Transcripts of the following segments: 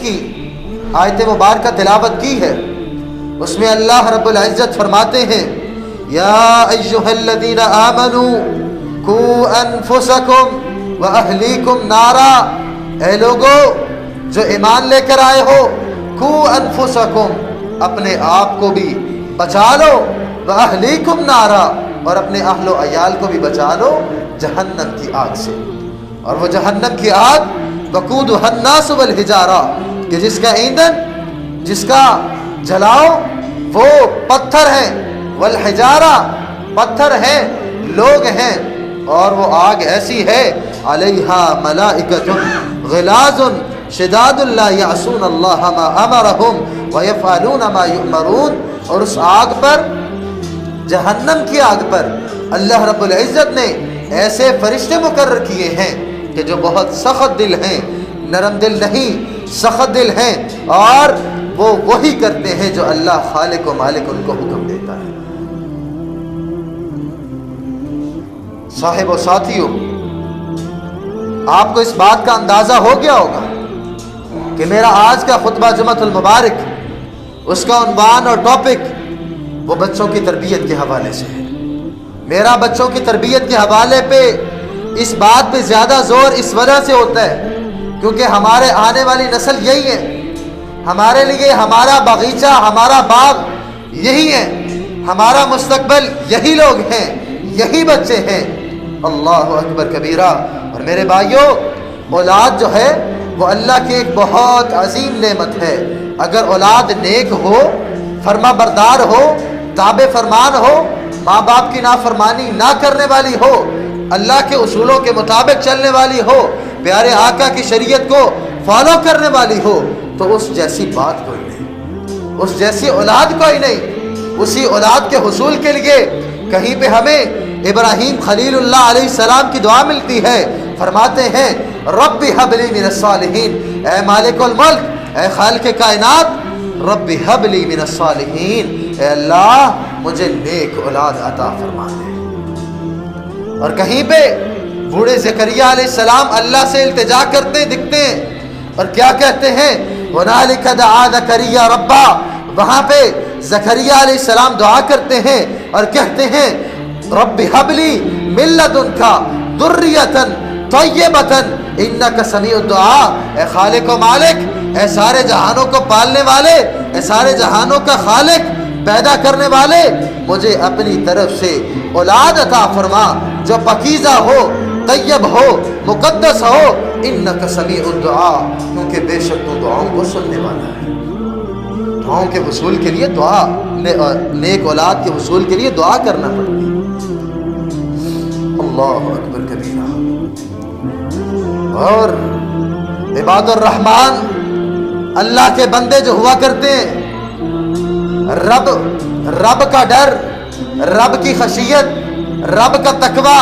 کی آیت مبارکہ تلاوت کی ہے، اس میں اللہ رب العزت فرماتے ہیں یا ایھا الذین آمنوا قوا انفسکم واہلیکم نارا، اے لوگو جو ایمان لے کر آئے ہو، قوا انفسکم اپنے آپ کو بھی بچا لو، واہلیکم نارا اور اپنے اہل و عیال کو بھی بچا لو جہنم کی آگ سے۔ اور وہ جہنم کی آگ وقودھا الناس والحجارہ کہ جس کا ایندھن، جس کا جلاؤ وہ پتھر ہیں، والحجارہ پتھر ہیں، لوگ ہیں، اور وہ آگ ایسی ہے علیہا ملائکۃ غلاظ شداد لا یعصون اللہ ما امرہم ویفعلون ما یؤمرون، اور اس آگ پر، جہنم کی آگ پر اللہ رب العزت نے ایسے فرشتے مقرر کیے ہیں کہ جو بہت سخت دل ہیں، نرم دل نہیں، سخت دل ہیں، اور وہ وہی کرتے ہیں جو اللہ خالق و مالک ان کو حکم دیتا ہے۔ صاحب و ساتھیوں، آپ کو اس بات کا اندازہ ہو گیا ہوگا کہ میرا آج کا خطبہ جمعۃ المبارک، اس کا عنوان اور ٹاپک وہ بچوں کی تربیت کے حوالے سے ہے۔ میرا بچوں کی تربیت کے حوالے پہ اس بات پہ زیادہ زور اس وجہ سے ہوتا ہے کیونکہ ہمارے آنے والی نسل یہی ہے، ہمارے لیے ہمارا باغیچہ، ہمارا باغ یہی ہے، ہمارا مستقبل یہی لوگ ہیں، یہی بچے ہیں۔ اللہ اکبر کبیرہ۔ اور میرے بھائیوں، اولاد جو ہے وہ اللہ کی ایک بہت عظیم نعمت ہے۔ اگر اولاد نیک ہو، فرما بردار ہو، تابع فرمان ہو، ماں باپ کی نافرمانی نہ کرنے والی ہو، اللہ کے اصولوں کے مطابق چلنے والی ہو، پیارے آقا کی شریعت کو فالو کرنے والی ہو، تو اس جیسی بات کوئی نہیں، اس جیسی اولاد کوئی نہیں۔ اسی اولاد کے حصول کے لیے کہیں پہ ہمیں ابراہیم خلیل اللہ علیہ السلام کی دعا ملتی ہے، فرماتے ہیں رب ہب لی من الصالحین، اے مالک الملک، اے خالق کائنات، رب ہب لی من الصالحین، اے اللہ مجھے نیک اولاد عطا فرما دے۔ اور کہیں پہ بوڑھے زکریا علیہ السلام اللہ سے التجا کرتے دکھتے ہیں، اور کیا کہتے ہیں ہنالک دعا زکریا ربا، وہاں پہ زکریا علیہ السلام دعا کرتے ہیں اور کہتے ہیں رب ہب لی من لدنک ذریۃ طیبۃ انک سمیع الدعاء، اے خالق و مالک، اے سارے جہانوں کو پالنے والے، اے سارے جہانوں کا خالق، پیدا کرنے والے، مجھے اپنی طرف سے اولاد عطا فرما جو پاکیزہ ہو، طیب ہو، مقدس ہو، انک سمیع الدعاء، کیونکہ بے شک تو دعاؤں کو سننے والا ہے۔ دعاؤں کے حصول کے لیے دعا، نیک اولاد کے حصول کے لیے دعا کرنا پڑتی ہے۔ اللہ اکبر کبیرہ۔ اور عباد الرحمن، اللہ کے بندے جو ہوا کرتے ہیں، رب کا ڈر، رب کی خشیت، رب کا تقوی،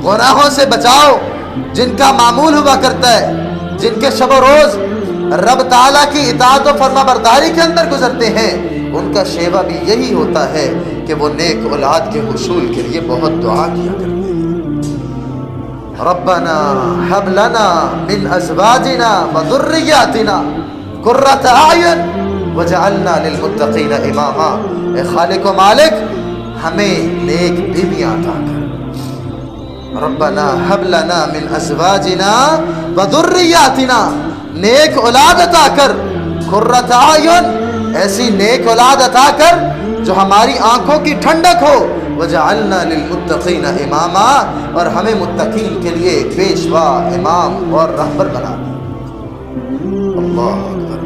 گناہوں سے بچاؤ جن کا معمول ہوا کرتا ہے، جن کے شب و روز رب تعالیٰ کی اطاعت و فرما برداری کے اندر گزرتے ہیں، ان کا شیوہ بھی یہی ہوتا ہے کہ وہ نیک اولاد کے حصول کے لیے بہت دعا کیا کرتے ہیں۔ ربنا ہب لنا من ازواجنا وذریاتنا قرۃ اعین وجعلنا للمتقین اماما، اے خالق و مالک ہمیں نیک بیویاں عطا کر۔ ربنا ہب لنا من ازواجنا وذریاتنا، نیک اولاد عطا کر، قرۃ اعین، ایسی نیک اولاد عطا کر جو ہماری آنکھوں کی ٹھنڈک ہو، وجعلنا للمتقین اماما، اور ہمیں متقین کے لیے پیشوا، امام اور رہبر بنا دے۔ اللہ اکبر۔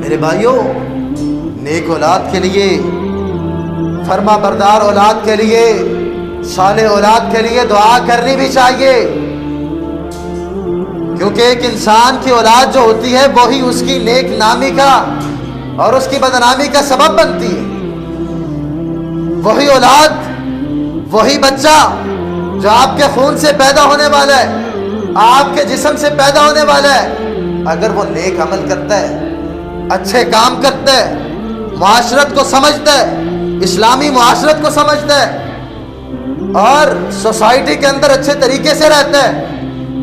میرے بھائیوں، نیک اولاد کے لیے، فرما بردار اولاد کے لیے، صالح اولاد کے لیے دعا کرنی بھی چاہیے، کیونکہ ایک انسان کی اولاد جو ہوتی ہے وہی اس کی نیک نامی کا اور اس کی بدنامی کا سبب بنتی ہے۔ وہی اولاد، وہی بچہ جو آپ کے خون سے پیدا ہونے والا ہے، آپ کے جسم سے پیدا ہونے والا ہے، اگر وہ نیک عمل کرتا ہے، اچھے کام کرتا ہے، معاشرت کو سمجھتا ہے، اسلامی معاشرت کو سمجھتا ہے، اور سوسائٹی کے اندر اچھے طریقے سے رہتا ہے،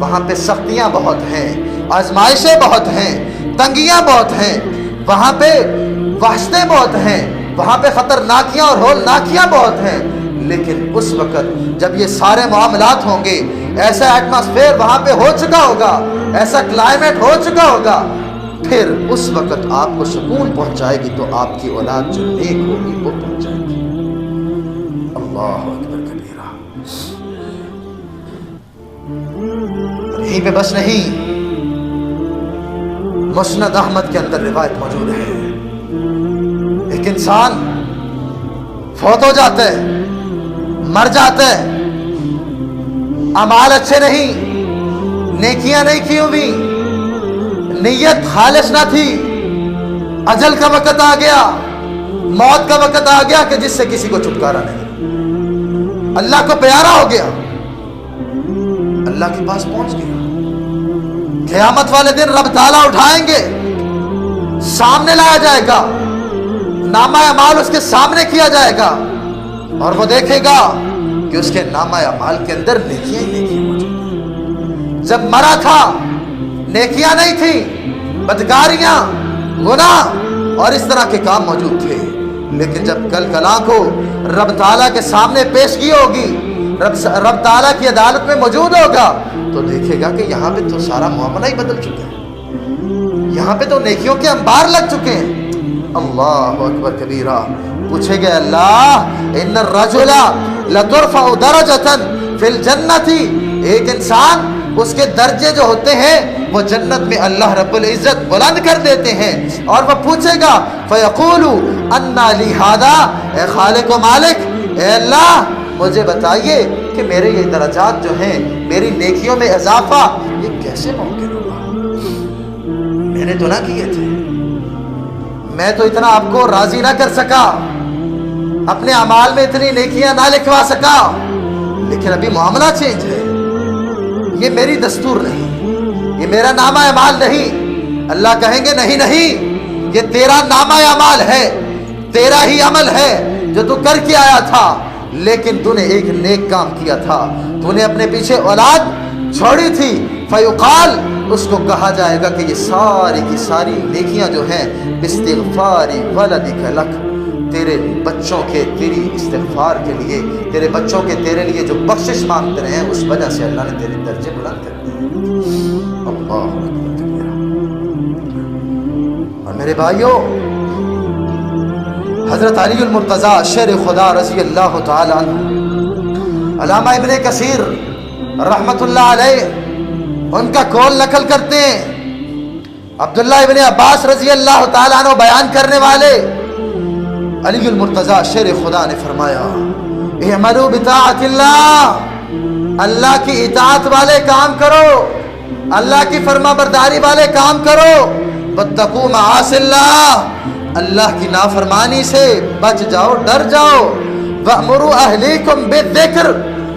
وہاں پہ سختیاں بہت ہیں، آزمائشیں بہت ہیں، تنگیاں بہت ہیں، وہاں پہ وحشتیں بہت ہیں، وہاں پہ خطرناکیاں اور ہولناکیاں بہت ہیں، لیکن اس وقت جب یہ سارے معاملات ہوں گے، ایسا ایٹماسفیئر وہاں پہ ہو چکا ہوگا، ایسا کلائمیٹ ہو چکا ہوگا، پھر اس وقت آپ کو سکون پہنچائے گی تو آپ کی اولاد جو نیک ہوگی وہ پہنچائے گی۔ اللہ اکبر کبیرہ۔ یہیں پہ بس نہیں، مسند احمد کے اندر روایت موجود ہے، ایک انسان فوت ہو جاتا ہے، مر جاتا ہے، اعمال اچھے نہیں، نیکیاں نہیں کی ہوئی، نیت خالص نہ تھی، اجل کا وقت آ گیا، موت کا وقت آ گیا کہ جس سے کسی کو چھٹکارا نہیں، اللہ کو پیارا ہو گیا، اللہ کے پاس پہنچ گیا، قیامت والے دن رب تعالیٰ اٹھائیں گے، سامنے لایا جائے گا، نامہ اعمال اس کے سامنے کیا جائے گا، اور وہ دیکھے گا کہ اس کے نامہ اعمال کے اندر نیکیاں ہی نیکیاں موجود۔ جب مرا تھا نیکیاں نہیں تھی، بدکاریاں، گناہ اور اس طرح کے کام موجود تھے، لیکن جب کل کلاں کو رب تعالیٰ کے سامنے پیشگی ہوگی، رب تعالیٰ کی عدالت میں موجود ہوگا، تو دیکھے گا کہ یہاں پہ تو سارا معاملہ ہی بدل چکا ہے، یہاں پہ تو نیکیوں کے انبار لگ چکے ہیں۔ اللہ اکبر کبیرہ۔ پوچھے گئے اللہ ان الرجل لترفع درجۃ فی الجنۃ، ایک انسان اس کے درجے جو ہوتے ہیں وہ جنت میں اللہ رب العزت بلند کر دیتے ہیں، اور وہ پوچھے گا فیقول انا لی ھذا، اے خالق و مالک، اے اللہ مجھے بتائیے کہ میرے یہ درجات جو ہیں، میری نیکیوں میں اضافہ، یہ کیسے ممکن ہوگا؟ میں نے تو نہ کیے تھے، میں تو اتنا آپ کو راضی نہ کر سکا، اپنے اعمال میں اتنی نیکیاں نہ لکھوا سکا، لیکن ابھی معاملہ چینج ہے، یہ میری دستور نہیں، یہ میرا نامہ اعمال نہیں۔ اللہ کہیں گے نہیں نہیں، یہ تیرا نامہ اعمال ہے، تیرا ہی عمل ہے جو تو کر کے آیا تھا، لیکن تو نے ایک نیک کام کیا تھا، تو نے اپنے پیچھے اولاد چھوڑی تھی، فیقال، اس کو کہا جائے گا کہ یہ ساری کی ساری نیکیاں جو ہیں باستغفار ولدک لک، تیرے بچوں کے تیری استغفار کے لیے، تیرے بچوں کے تیرے لیے جو بخشش مانگتے رہے ہیں، اس وجہ سے اللہ نے تیرے درجے بلند کر دیے۔ اللہ اکبر کبیرہ۔ اور میرے بھائیوں، حضرت علی المرتضیٰ شیر خدا رضی اللہ تعالی عنہ، علامہ ابن کثیر رحمت اللہ علیہ ان کا قول نقل کرتے ہیں، عبداللہ ابن عباس رضی اللہ تعالی عنہ بیان کرنے والے، علی المرتضیٰ شیر خدا نے فرمایا اعملوا بطاعت اللہ، اللہ کی اطاعت والے کام کرو، اللہ کی فرما برداری والے کام کرو، واتقوا معاصی اللہ، اللہ کی نافرمانی سے بچ جاؤ، ڈر جاؤ، وَأْمُرُوا أَهْلِيكُمْ بِالذِّكْرِ،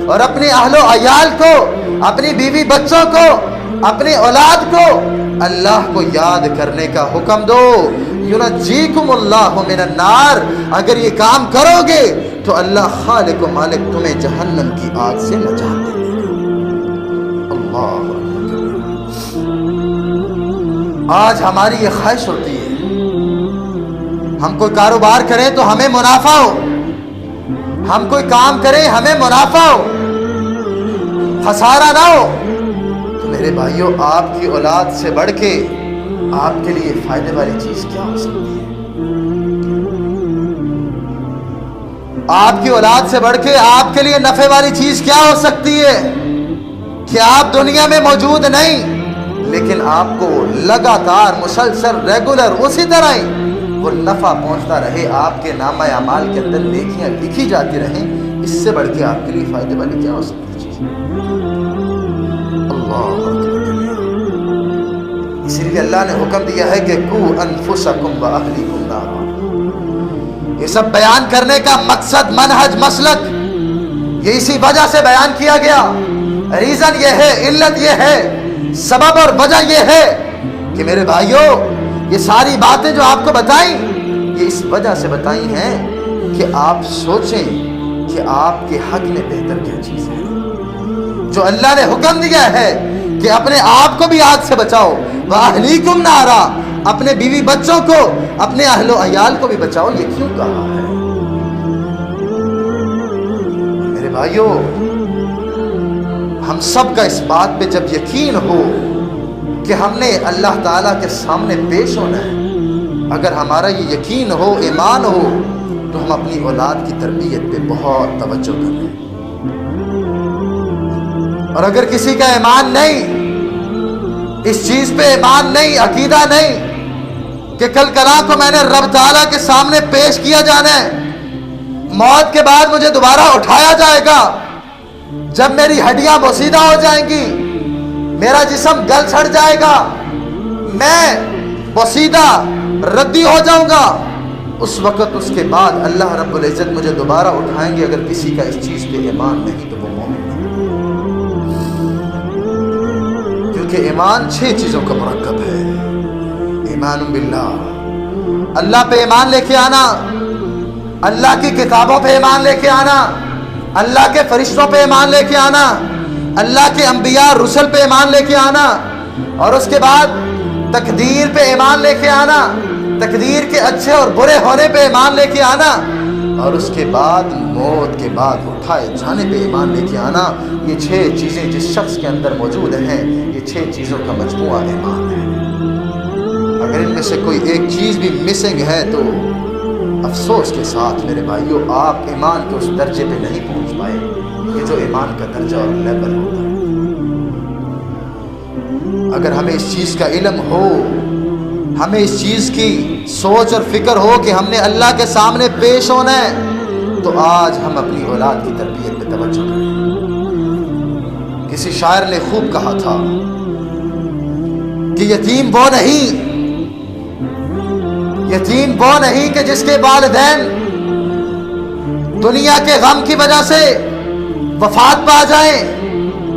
اور اپنے اہل و عیال کو، اپنی بیوی بچوں کو، اپنی اولاد کو اللہ کو یاد کرنے کا حکم دو، یُنَجِّيكُمُ اللَّهُ مِنَ النَّارِ، اگر یہ کام کرو گے تو اللہ خالق و مالک تمہیں جہنم کی آگ سے نجات دے گا۔ اللہ آج ہماری یہ خواہش ہوتی ہے ہم کوئی کاروبار کریں تو ہمیں منافع ہو، ہم کوئی کام کریں ہمیں منافع ہو، خسارہ نہ ہو۔ تو میرے بھائیوں، آپ کی اولاد سے بڑھ کے آپ کے لیے فائدے والی چیز کیا ہو سکتی ہے؟ آپ کی اولاد سے بڑھ کے آپ کے لیے نفع والی چیز کیا ہو سکتی ہے کہ آپ دنیا میں موجود نہیں، لیکن آپ کو لگاتار مسلسل ریگولر اسی طرح ہی وہ نفع پہنچتا رہے، آپ کے نامہ اعمال کے اندر نیکیاں لکھی جاتی رہیں، اس سے بڑھ کے آپ کے لیے فائدے والی کیا ہو سکتی چیز؟ اللہ اسی لیے اللہ نے حکم دیا ہے کہ قوا انفسکم واہلیکم نارا۔ یہ سب بیان کرنے کا مقصد، منہج، مسلک، یہ اسی وجہ سے بیان کیا گیا، ریزن یہ ہے، علت یہ ہے، سبب اور وجہ یہ ہے کہ میرے بھائیوں، یہ ساری باتیں جو آپ کو بتائیں، یہ اس وجہ سے بتائی ہیں کہ آپ سوچیں کہ آپ کے حق میں بہتر کیا چیز ہے۔ جو اللہ نے حکم دیا ہے کہ اپنے آپ کو بھی آگ سے بچاؤ، وَأَهْلِيكُمْ نَارًا، اپنے بیوی بچوں کو، اپنے اہل و عیال کو بھی بچاؤ. یہ کیوں کہا ہے؟ میرے بھائیوں، ہم سب کا اس بات پہ جب یقین ہو کہ ہم نے اللہ تعالیٰ کے سامنے پیش ہونا ہے، اگر ہمارا یہ یقین ہو، ایمان ہو، تو ہم اپنی اولاد کی تربیت پہ بہت توجہ کریں. اور اگر کسی کا ایمان نہیں، اس چیز پہ ایمان نہیں، عقیدہ نہیں کہ کل کلا کو میں نے رب تعالیٰ کے سامنے پیش کیا جانا ہے، موت کے بعد مجھے دوبارہ اٹھایا جائے گا، جب میری ہڈیاں بوسیدہ ہو جائیں گی، میرا جسم گل سڑ جائے گا، میں بوسیدہ ردی ہو جاؤں گا، اس وقت اس کے بعد اللہ رب العزت مجھے دوبارہ اٹھائیں گے. اگر کسی کا اس چیز پہ ایمان نہیں تو وہ مومن نہیں، کیونکہ ایمان 6 چیزوں کا مرکب ہے. ایمان باللہ، اللہ پہ ایمان لے کے آنا، اللہ کی کتابوں پہ ایمان لے کے آنا، اللہ کے فرشتوں پہ ایمان لے کے آنا، اللہ کے انبیاء رسل پہ ایمان لے کے آنا، اور اس کے بعد تقدیر پہ ایمان لے کے آنا، تقدیر کے اچھے اور برے ہونے پہ ایمان لے کے آنا، اور اس کے بعد موت کے بعد اٹھائے جانے پہ ایمان لے کے آنا. یہ 6 چیزیں جس شخص کے اندر موجود ہیں، یہ 6 چیزوں کا مجموعہ ایمان ہے. اگر ان میں سے کوئی ایک چیز بھی مسنگ ہے تو افسوس کے ساتھ میرے بھائیوں، آپ ایمان کے اس درجے پہ نہیں پہنچ پائے کہ جو ایمان کا درجہ اور لیول ہوتا ہے. اگر ہمیں اس چیز کا علم ہو، ہمیں اس چیز کی سوچ اور فکر ہو کہ ہم نے اللہ کے سامنے پیش ہونا ہے، تو آج ہم اپنی اولاد کی تربیت پہ توجہ کریں. کسی شاعر نے خوب کہا تھا کہ یتیم وہ نہیں کہ جس کے والدین دنیا کے غم کی وجہ سے وفات پا جائیں،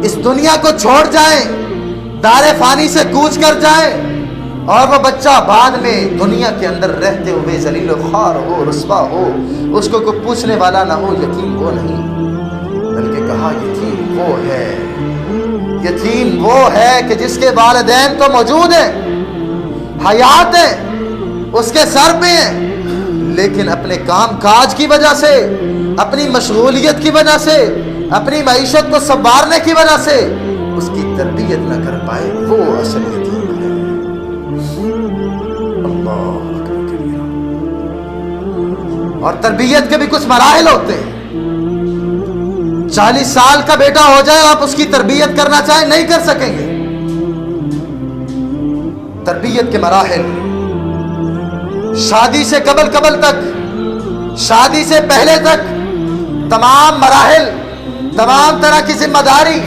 اس دنیا کو چھوڑ جائیں، دار فانی سے کوچ کر جائیں، اور وہ بچہ بعد میں دنیا کے اندر رہتے ہوئے ذلیل و خوار ہو، رسوا ہو، اس کو کوئی پوچھنے والا نہ ہو. یتیم وہ نہیں، بلکہ کہا یتیم وہ ہے کہ جس کے والدین تو موجود ہیں، حیات ہیں، اس کے سر پہ ہیں، لیکن اپنے کام کاج کی وجہ سے، اپنی مشغولیت کی وجہ سے، اپنی معیشت کو سنوارنے کی وجہ سے اس کی تربیت نہ کر پائے. وہ اصل یتیم ہے. اللہ اکبر کبیرہ. اور تربیت کے بھی کچھ مراحل ہوتے ہیں. 40 سال کا بیٹا ہو جائے، آپ اس کی تربیت کرنا چاہیں نہیں کر سکیں گے. تربیت کے مراحل، شادی سے قبل تک، شادی سے پہلے تک، تمام مراحل، تمام طرح کی ذمہ داری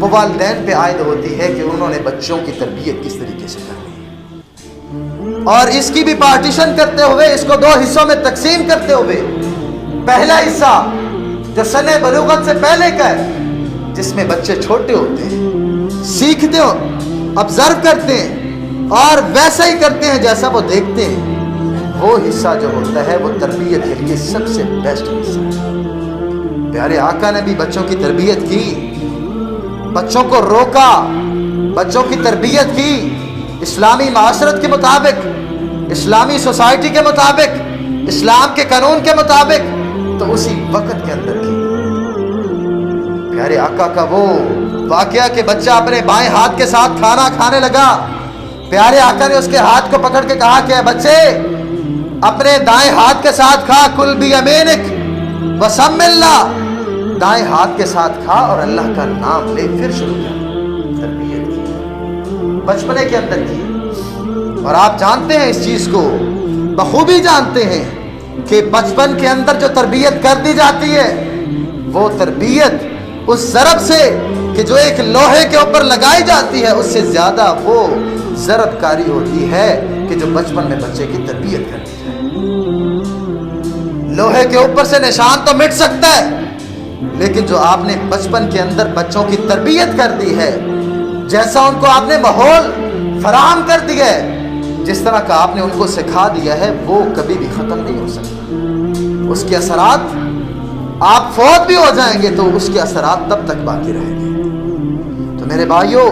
وہ والدین پہ عائد ہوتی ہے کہ انہوں نے بچوں کی تربیت کس طریقے سے کرنی ہے. اور اس کی بھی پارٹیشن کرتے ہوئے، اس کو 2 حصوں میں تقسیم کرتے ہوئے، پہلا حصہ جو سن بلوغت سے پہلے کا ہے، جس میں بچے چھوٹے ہوتے ہیں، سیکھتے ہو، آبزرو کرتے ہیں اور ویسا ہی کرتے ہیں جیسا وہ دیکھتے ہیں. وہ حصہ جو ہوتا ہے وہ تربیت کے لیے سب سے بیسٹ حصہ ہے. پیارے آقا نے بھی بچوں کی تربیت کی، بچوں کو روکا، بچوں کی تربیت کی اسلامی معاشرت کے مطابق، اسلامی سوسائٹی کے مطابق، اسلام کے قانون کے مطابق، تو اسی وقت کے اندر کی. پیارے آقا کا وہ واقعہ کہ بچہ اپنے بائیں ہاتھ کے ساتھ کھانا کھانے لگا، پیارے آقا نے اس کے ہاتھ کو پکڑ کے کہا کہ بچے اپنے دائیں ہاتھ کے ساتھ کھا، کل بیمینک وسم اللہ، دائیں ہاتھ کے ساتھ کھا اور اللہ کا نام لے. پھر شروع کیا تربیت کی، بچپنے کے اندر کی. اور آپ جانتے ہیں اس چیز کو بخوبی جانتے ہیں کہ بچپن کے اندر جو تربیت کر دی جاتی ہے، وہ تربیت اس ضرب سے کہ جو ایک لوہے کے اوپر لگائی جاتی ہے، اس سے زیادہ وہ ضرب کاری ہوتی ہے کہ جو بچپن میں بچے کی تربیت کرتی ہے. لوہے کے اوپر سے نشان تو مٹ سکتا ہے، لیکن جو آپ نے بچپن کے اندر بچوں کی تربیت کر دی ہے، جیسا ان کو آپ نے ماحول فراہم کر دیا ہے، جس طرح کا آپ نے ان کو سکھا دیا ہے، وہ کبھی بھی ختم نہیں ہو سکتا. اس کے اثرات، آپ فوت بھی ہو جائیں گے تو اس کے اثرات تب تک باقی رہیں گے. تو میرے بھائیوں،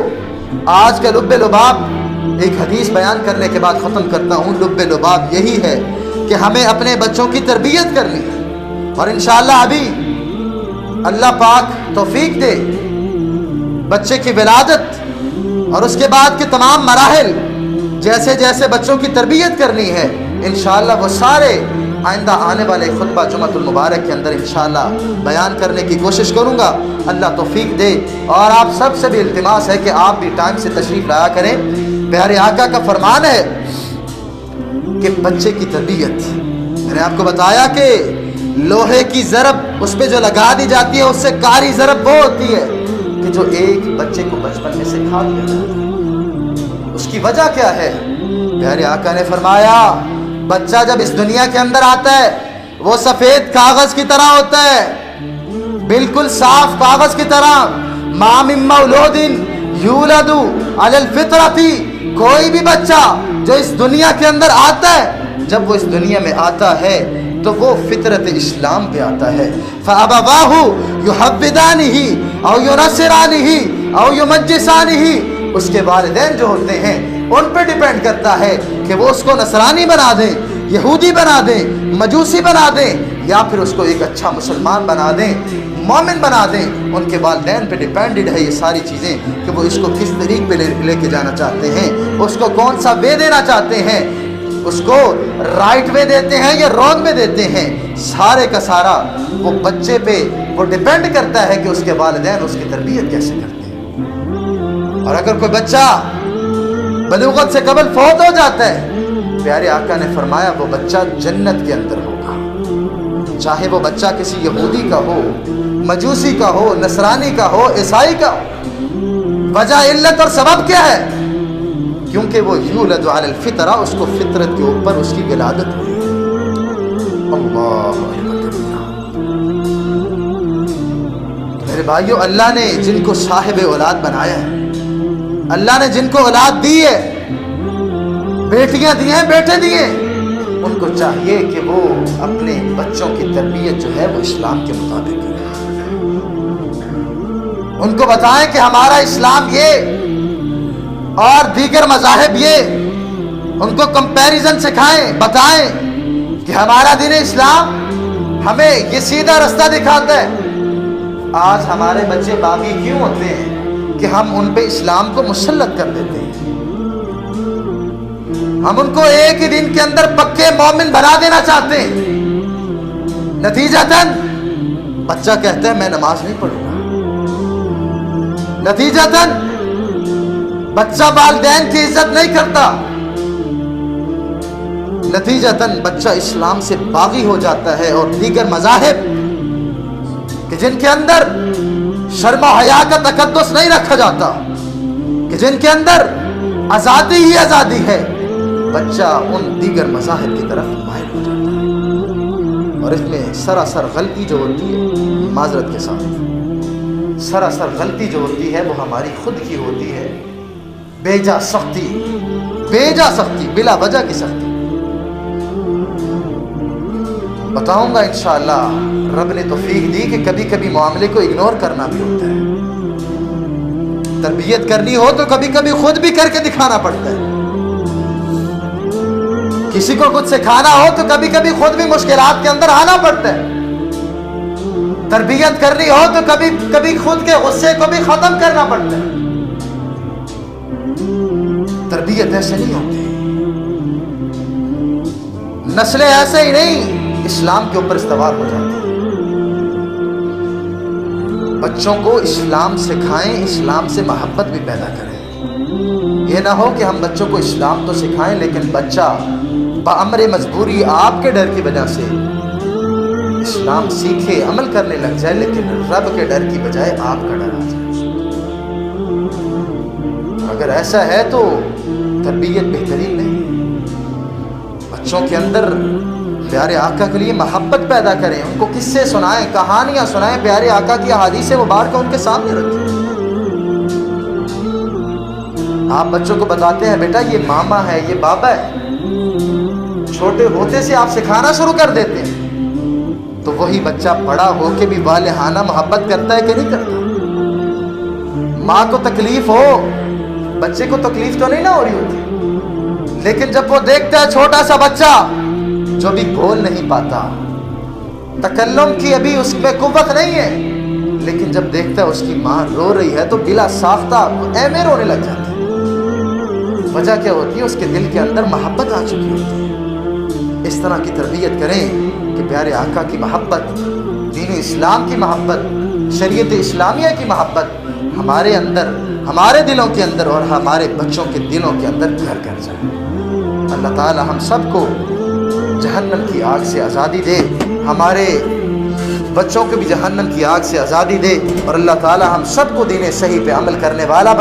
آج کا لب لباب ایک حدیث بیان کرنے کے بعد ختم کرتا ہوں. لب لباب یہی ہے کہ ہمیں اپنے بچوں کی تربیت کرنی ہے، اور انشاءاللہ ابھی اللہ پاک توفیق دے بچے کی ولادت اور اس کے بعد کے تمام مراحل جیسے جیسے بچوں کی تربیت کرنی ہے انشاءاللہ وہ سارے آئندہ آنے والے خطبہ جمعۃ المبارک کے اندر انشاءاللہ بیان کرنے کی کوشش کروں گا. اللہ توفیق دے. اور آپ سب سے بھی التماس ہے کہ آپ بھی ٹائم سے تشریف لایا کریں. پیارے آقا کا فرمان ہے کہ بچے کی تربیت، میں نے آپ کو بتایا کہ لوہے کی ضرب اس پہ جو لگا دی جاتی ہے اس سے کاری ضرب وہ ہوتی ہے کہ جو ایک بچے کو بچپن میں سکھا دیا جاتا ہے. اس کی وجہ کیا ہے؟ پیارے آقا نے فرمایا بچہ جب اس دنیا کے اندر آتا ہے وہ سفید کاغذ کی طرح ہوتا ہے، بالکل صاف کاغذ کی طرح. ما من مولود یولد علی الفطرۃ، کوئی بھی بچہ جو اس دنیا کے اندر آتا ہے جب وہ اس دنیا میں آتا ہے تو وہ فطرت اسلام پہ آتا ہے. فابواہ یحودانہ او ینصرانہ او یمجسانہ، اس کے والدین جو ہوتے ہیں ان پہ ڈیپینڈ کرتا ہے کہ وہ اس کو نصرانی بنا دیں، یہودی بنا دیں، مجوسی بنا دیں، یا پھر اس کو ایک اچھا مسلمان بنا دیں، مومن بنا دیں. ان کے والدین پہ ڈیپینڈڈ ہے یہ ساری چیزیں کہ وہ اس کو کس طریق پہ لے کے جانا چاہتے ہیں، اس کو کون سا وے دینا چاہتے ہیں، اس کو رائٹ وے دیتے ہیں یا رونگ وے دیتے ہیں. سارے کا سارا وہ بچے پہ وہ ڈیپینڈ کرتا ہے کہ اس کے والدین اس کی تربیت کیسے کرتے ہیں. اور اگر کوئی بچہ بلوغت سے قبل فوت ہو جاتا ہے، پیارے آقا نے فرمایا وہ بچہ جنت کے اندر ہوگا، چاہے وہ بچہ کسی یہودی کا ہو، مجوسی کا ہو، نصرانی کا ہو، عیسائی کا ہو. وجہ علت اور سبب کیا ہے؟ کیونکہ وہ یولد علی الفطرہ، اس کو فطرت کے اوپر اس کی ولادت ہوئی. اللہ میرے بھائیو، اللہ نے جن کو صاحب اولاد بنایا ہے، اللہ نے جن کو اولاد دی ہے، بیٹیاں دی ہیں، بیٹے دیے، ان کو چاہیے کہ وہ اپنے بچوں کی تربیت جو ہے وہ اسلام کے مطابق کریں. ان کو بتائیں کہ ہمارا اسلام یہ اور دیگر مذاہب یہ، ان کو کمپیریزن سکھائیں، بتائیں کہ ہمارا دین اسلام ہمیں یہ سیدھا رستہ دکھاتا ہے. آج ہمارے بچے باغی کیوں ہوتے ہیں کہ ہم ان پہ اسلام کو مسلط کر دیتے ہیں. ہم ان کو ایک ہی دن کے اندر پکے مومن بنا دینا چاہتے ہیں. نتیجتاً بچہ کہتا ہے میں نماز نہیں پڑھوں گا. نتیجتاً بچہ والدین کی عزت نہیں کرتا. نتیجتاً بچہ اسلام سے باغی ہو جاتا ہے. اور دیگر مذاہب کہ جن کے اندر شرم و حیا کا تقدس نہیں رکھا جاتا، کہ جن کے اندر آزادی ہی آزادی ہے، بچہ ان دیگر مذاہب کی طرف مائل ہو جاتا ہے. اور اس میں سراسر غلطی جو ہوتی ہے، معذرت کے ساتھ سراسر غلطی جو ہوتی ہے وہ ہماری خود کی ہوتی ہے. بیجا سختی بلا وجہ کی سختی. بتاؤں گا انشاءاللہ، رب نے توفیق دی کہ کبھی کبھی معاملے کو اگنور کرنا بھی ہوتا ہے. تربیت کرنی ہو تو کبھی کبھی خود بھی کر کے دکھانا پڑتا ہے. کسی کو کچھ سکھانا ہو تو کبھی کبھی خود بھی مشکلات کے اندر آنا پڑتا ہے. تربیت کرنی ہو تو کبھی کبھی خود کے غصے کو بھی ختم کرنا پڑتا ہے. تربیت ایسے نہیں ہوتی، نسلیں ایسے ہی نہیں اسلام کے اوپر استوار ہو جاتی ہیں. بچوں کو اسلام سکھائیں، اسلام سے محبت بھی پیدا کریں. یہ نہ ہو کہ ہم بچوں کو اسلام تو سکھائیں لیکن بچہ بامر مجبوری آپ کے ڈر کی وجہ سے اسلام سیکھے، عمل کرنے لگ جائے، لیکن رب کے ڈر کی بجائے آپ کا ڈر آ جائے. اگر ایسا ہے تو تربیت بہترین نہیں. بچوں کے اندر پیارے آقا کے لیے محبت پیدا کریں، ان کو قصے سنائیں، کہانیاں سنائیں، پیارے آقا کی احادیث مبارکہ ان کے سامنے رکھیں. آپ بچوں کو بتاتے ہیں بیٹا یہ ماما ہے، یہ بابا ہے، چھوٹے ہوتے سے آپ سکھانا شروع کر دیتے ہیں تو وہی بچہ بڑا ہو کے بھی والہانہ محبت کرتا ہے کہ نہیں کرتا. ماں کو تکلیف ہو بچے کو تکلیف تو نہیں نہ ہو رہی ہوتی، لیکن جب وہ دیکھتا ہے چھوٹا سا بچہ جو بھی بول نہیں پاتا، تکلم کی ابھی اس میں قوت نہیں ہے، لیکن جب دیکھتا ہے اس کی ماں رو رہی ہے تو بلا ساختہ ایمے رونے لگ جاتا ہے۔ وجہ کیا ہوتی ہے؟ اس کے دل کے اندر محبت آ چکی ہوتی ہے۔ اس طرح کی تربیت کریں کہ پیارے آقا کی محبت، دین اسلام کی محبت، شریعت اسلامیہ کی محبت ہمارے اندر، ہمارے دلوں کے اندر اور ہمارے بچوں کے دلوں کے اندر گھر کر جائے۔ اللہ تعالی ہم سب کو جہنم کی آگ سے آزادی دے، ہمارے بچوں کو بھی جہنم کی آگ سے آزادی دے، اور اللہ تعالی ہم سب کو دین صحیح پہ عمل کرنے والا